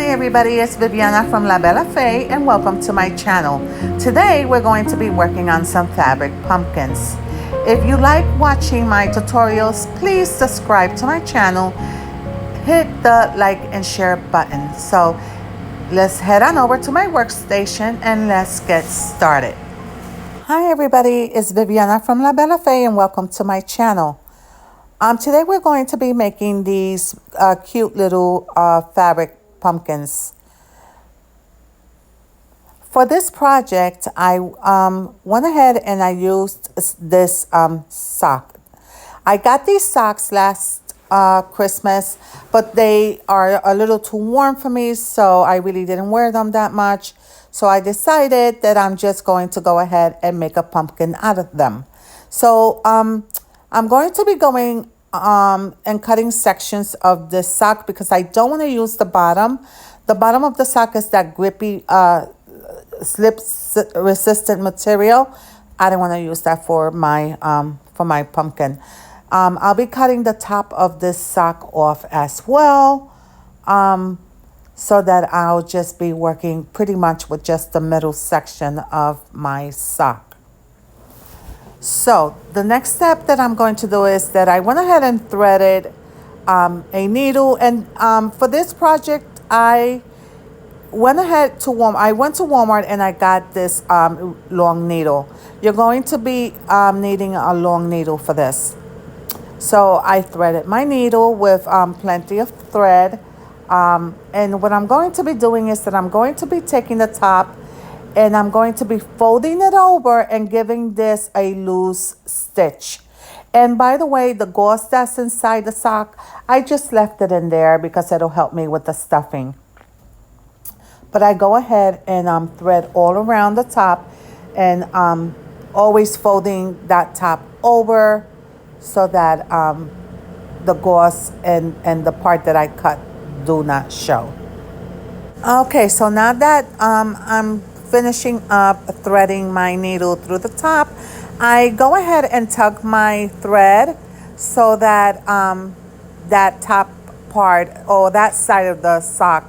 Hi everybody, it's Viviana from La Bella Fe and welcome to my channel. Today we're going to be working on some fabric pumpkins. If you like watching my tutorials, please subscribe to my channel, hit the like and share button. So let's head on over to my workstation and let's get started. Hi everybody, it's Viviana from La Bella Fe and welcome to my channel. Today we're going to be making these cute little fabric pumpkins. For this project, I went ahead and I used this sock. I got these socks last Christmas, but they are a little too warm for me, so I really didn't wear them that much. So I decided that I'm just going to go ahead and make a pumpkin out of them. So I'm going to be going and cutting sections of this sock because I don't want to use the bottom. The bottom of the sock is that grippy, slip-resistant material. I don't want to use that for my pumpkin. I'll be cutting the top of this sock off as well, so that I'll just be working pretty much with just the middle section of my sock. So the next step that I'm going to do is that I went ahead and threaded a needle, and for this project I went to Walmart and I got this long needle. You're going to be needing a long needle for this. So I threaded my needle with plenty of thread, and what I'm going to be doing is that I'm going to be taking the top and I'm going to be folding it over and giving this a loose stitch. And by the way, the gauze that's inside the sock, I just left it in there because it'll help me with the stuffing. But I go ahead and thread all around the top, and always folding that top over so that the gauze and the part that I cut do not show. Okay, so now that I'm finishing up threading my needle through the top, I go ahead and tug my thread so that that top part or that side of the sock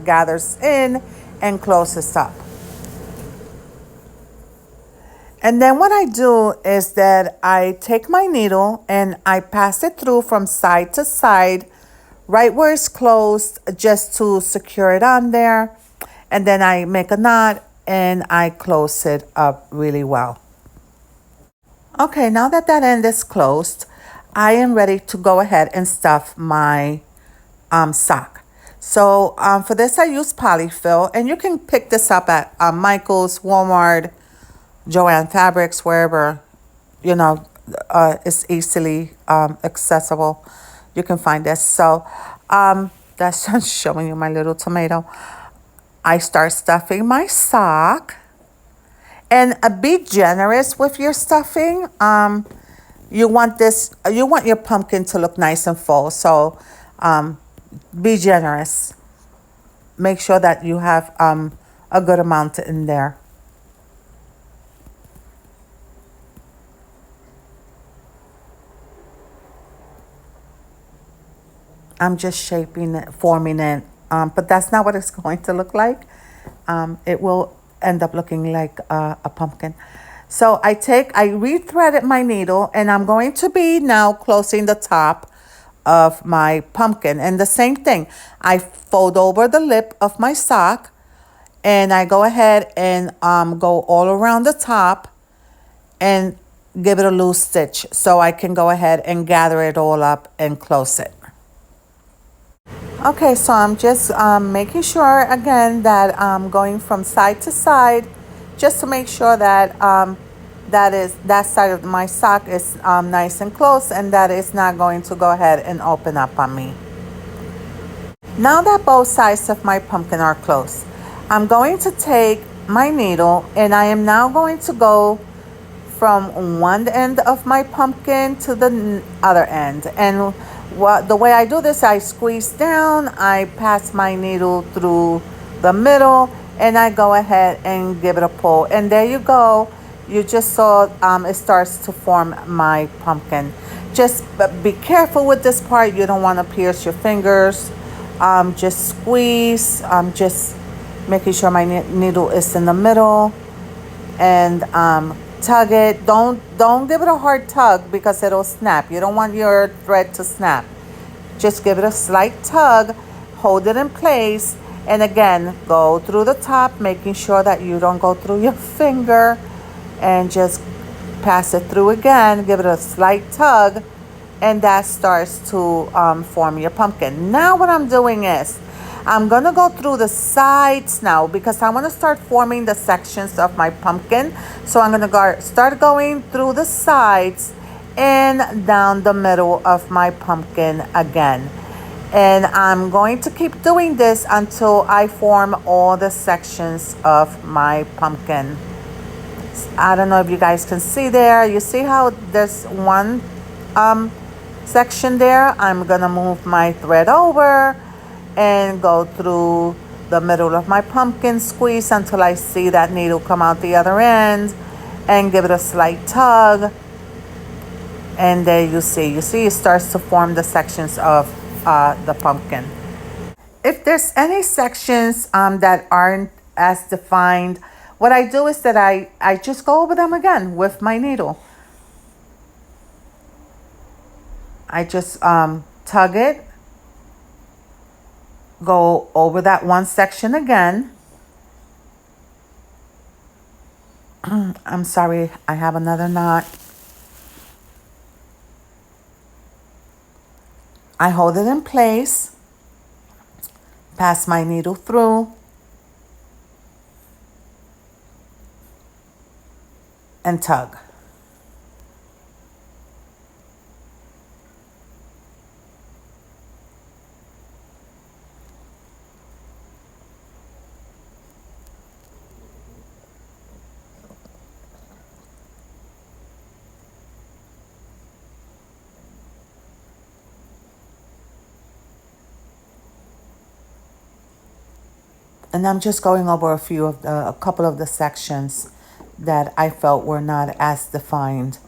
gathers in and closes up. And then what I do is that I take my needle and I pass it through from side to side, right where it's closed, just to secure it on there. And then I make a knot and I close it up really well. Okay, now that that end is closed, I am ready to go ahead and stuff my sock. So for this I use polyfill, and you can pick this up at Michael's, Walmart, Joann Fabrics, wherever it's easily accessible. You can find this. So that's just showing you my little tomato. I start stuffing my sock, and be generous with your stuffing. You want your pumpkin to look nice and full, so be generous. Make sure that you have a good amount in there. I'm just shaping it, forming it. But that's not what it's going to look like. It will end up looking like a pumpkin. So I rethreaded my needle, and I'm going to be now closing the top of my pumpkin. And the same thing, I fold over the lip of my sock, and I go ahead and go all around the top and give it a loose stitch so I can go ahead and gather it all up and close it. Okay, so I'm just making sure again that I'm going from side to side, just to make sure that that side of my sock is nice and close, and that is not going to go ahead and open up on me. Now that both sides of my pumpkin are closed, I'm going to take my needle, and I am now going to go from one end of my pumpkin to the other end. And the way I do this, I squeeze down, I pass my needle through the middle, and I go ahead and give it a pull. And there you go. You just saw it starts to form my pumpkin. Just be careful with this part. You don't want to pierce your fingers Just squeeze, just making sure my needle is in the middle, and tug it. Don't give it a hard tug because it'll snap. You don't want your thread to snap. Just give it a slight tug, hold it in place, and again, go through the top, making sure that you don't go through your finger, and just pass it through again, give it a slight tug, and that starts to form your pumpkin. Now what I'm doing is, I'm gonna go through the sides now because I wanna start forming the sections of my pumpkin. So I'm gonna start going through the sides and down the middle of my pumpkin again. And I'm going to keep doing this until I form all the sections of my pumpkin. I don't know if you guys can see there. You see how there's one section there? I'm gonna move my thread over and go through the middle of my pumpkin, squeeze until I see that needle come out the other end, and give it a slight tug. And there you see it starts to form the sections of the pumpkin. If there's any sections that aren't as defined, what I do is that I just go over them again with my needle. I just tug it, go over that one section again. I'm sorry, I have another knot. I hold it in place, pass my needle through, and tug. And I'm just going over a couple of the sections that I felt were not as defined.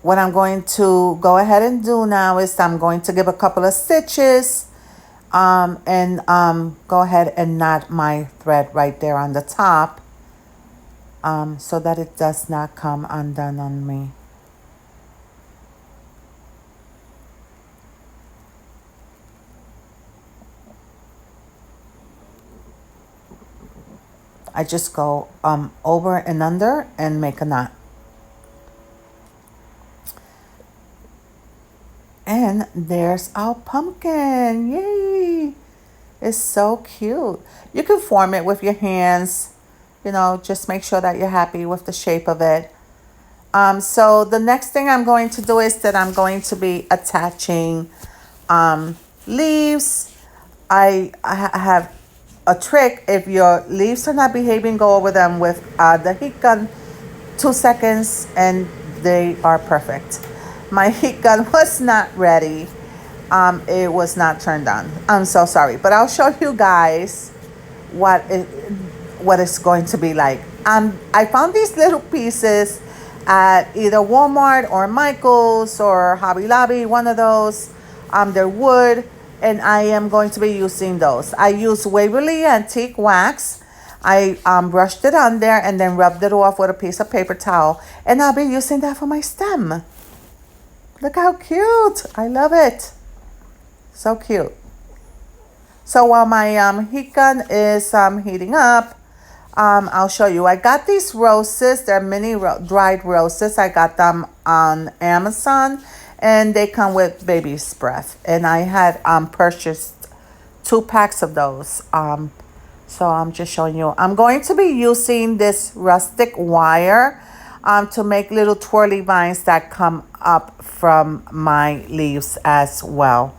What I'm going to go ahead and do now is I'm going to give a couple of stitches and go ahead and knot my thread right there on the top so that it does not come undone on me. I just go over and under and make a knot. And there's our pumpkin. Yay! It's so cute. You can form it with your hands. You know, just make sure that you're happy with the shape of it. So the next thing I'm going to do is that I'm going to be attaching leaves. I have a trick. If your leaves are not behaving, go over them with the heat gun, 2 seconds, and they are perfect. My heat gun was not ready. It was not turned on. I'm so sorry, but I'll show you guys what it's going to be like. I found these little pieces at either Walmart or Michael's or Hobby Lobby, one of those. They're wood, and I am going to be using those. I use Waverly Antique Wax. I brushed it on there and then rubbed it off with a piece of paper towel, and I'll be using that for my stem. Look how cute. I love it. So cute. So while my heat gun is heating up, I'll show you. I got these roses. They're mini dried roses. I got them on Amazon, and they come with baby's breath. And I had purchased 2 packs of those. So I'm just showing you. I'm going to be using this rustic wire to make little twirly vines that come up from my leaves as well.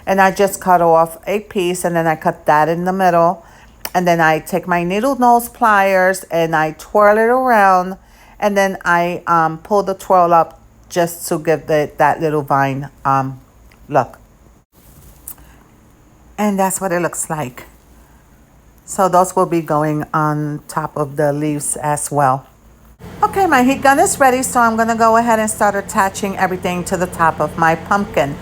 And I just cut off a piece, and then I cut that in the middle. And then I take my needle nose pliers and I twirl it around. And then I pull the twirl up just to give that little vine look. And that's what it looks like. So those will be going on top of the leaves as well. Okay, my heat gun is ready, so I'm gonna go ahead and start attaching everything to the top of my pumpkin.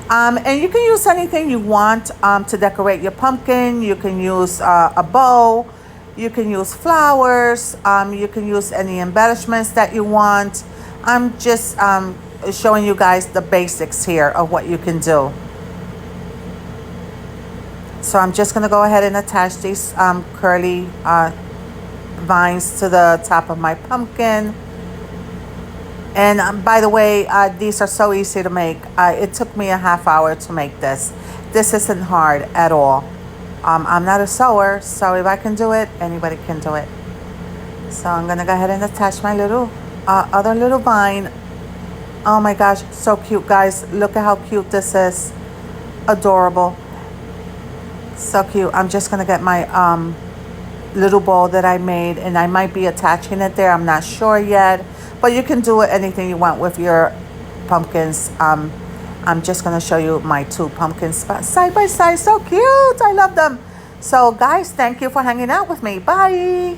And you can use anything you want to decorate your pumpkin. You can use a bow, you can use flowers, you can use any embellishments that you want. I'm just showing you guys the basics here of what you can do. So I'm just gonna go ahead and attach these curly vines to the top of my pumpkin. And by the way, these are so easy to make. It took me a half hour to make this. This isn't hard at all. I'm not a sewer, so if I can do it, anybody can do it. So I'm gonna go ahead and attach my little other little vine. Oh my gosh, so cute, guys. Look at how cute this is. Adorable. So cute. I'm just gonna get my little bowl that I made, and I might be attaching it there. I'm not sure yet, but you can do anything you want with your pumpkins. I'm just gonna show you my two pumpkins side by side. So cute. I love them. So guys, thank you for hanging out with me. Bye.